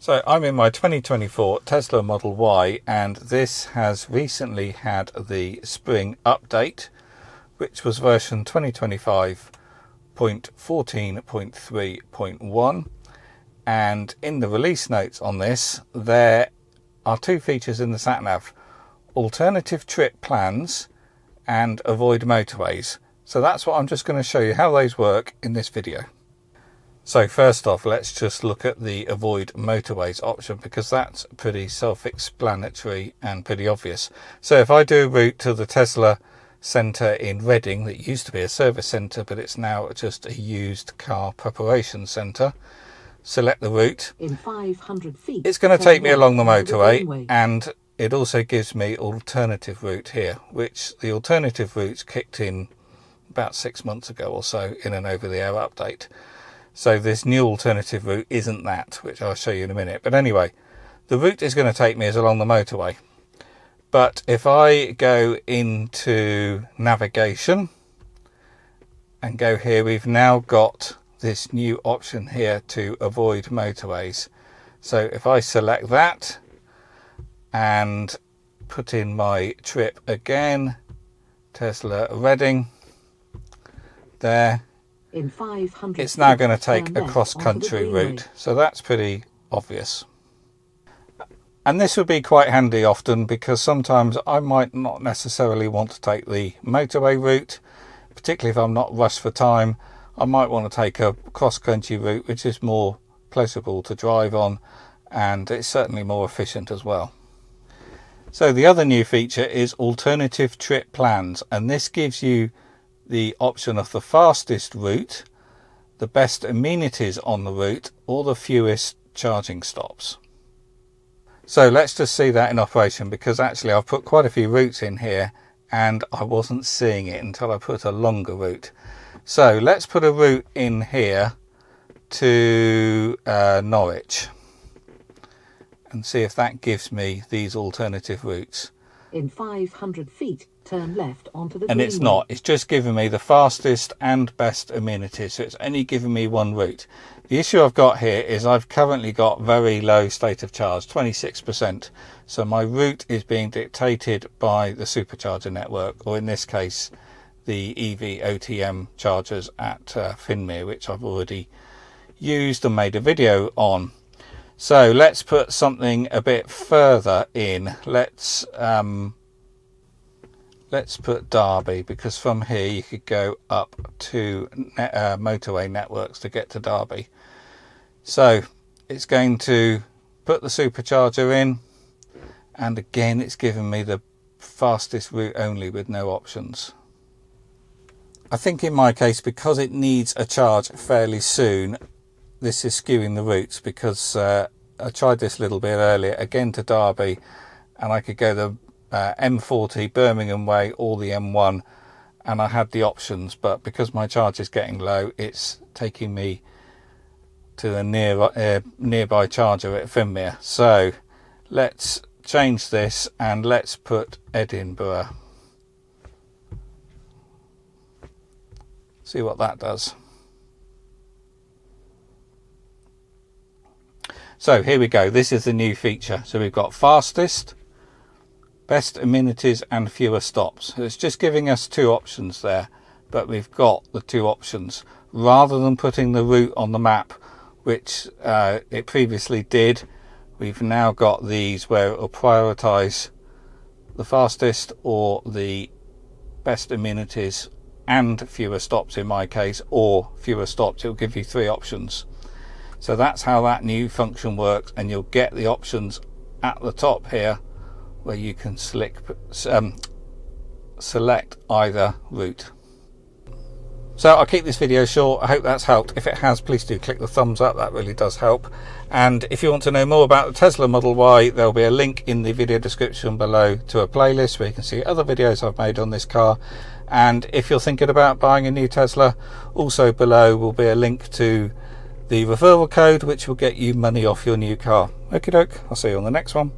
So I'm in my 2024 Tesla Model Y, and this has recently had the spring update, which was version 2025.14.3.1. And in the release notes on this, there are two features in the sat-nav: alternative trip plans and avoid motorways. So that's what I'm just going to show you how those work in this video. So first off, let's just look at the avoid motorways option, because that's pretty self-explanatory and pretty obvious. So if I do a route to the Tesla centre in Reading, that used to be a service centre, but it's now just a used car preparation centre, select the route. In 500 feet, it's going to take me along the motorway, and it also gives me alternative route here, which the alternative routes kicked in about 6 months ago or so in an over-the-air update. So this new alternative route isn't that, which I'll show you in a minute. But anyway, the route is going to take me is along the motorway. But if I go into navigation and go here, we've now got this new option here to avoid motorways. So if I select that and put in my trip again, Tesla Reading, there, in 500 it's now going to take a cross-country route. So that's pretty obvious. And this would be quite handy often, because sometimes I might not necessarily want to take the motorway route, particularly if I'm not rushed for time. I might want to take a cross-country route, which is more pleasurable to drive on, and it's certainly more efficient as well. So the other new feature is alternative trip plans, and this gives you the option of the fastest route, the best amenities on the route, or the fewest charging stops. So let's just see that in operation, because actually I've put quite a few routes in here and I wasn't seeing it until I put a longer route. So let's put a route in here to Norwich and see if that gives me these alternative routes. In 500 feet, turn left onto the And it's not. It's just giving me the fastest and best amenities. So it's only giving me one route. The issue I've got here is I've currently got very low state of charge, 26%. So my route is being dictated by the supercharger network, or in this case, the EV OTM chargers at Finmere, which I've already used and made a video on. So let's put something a bit further in. Let's put Derby, because from here you could go up to motorway networks to get to Derby. So it's going to put the supercharger in, and again it's giving me the fastest route only with no options. I think in my case, because it needs a charge fairly soon, this is skewing the routes, because I tried this a little bit earlier, again to Derby, and I could go the M40 Birmingham way or the M1, and I had the options, but because my charge is getting low, it's taking me to a nearby charger at Finmere. So let's change this and let's put Edinburgh. See what that does. So here we go. This is the new feature. So we've got fastest, best amenities and fewer stops. So it's just giving us two options there, but we've got the two options. Rather than putting the route on the map, which it previously did, we've now got these where it will prioritise the fastest or the best amenities and fewer stops in my case, or fewer stops. It will give you three options. So that's how that new function works, and you'll get the options at the top here where you can select either route. So I'll keep this video short. I hope that's helped. If it has, please do click the thumbs up. That really does help. And if you want to know more about the Tesla Model Y, there'll be a link in the video description below to a playlist where you can see other videos I've made on this car. And if you're thinking about buying a new Tesla, also below will be a link to the referral code, which will get you money off your new car. Okie doke, I'll see you on the next one.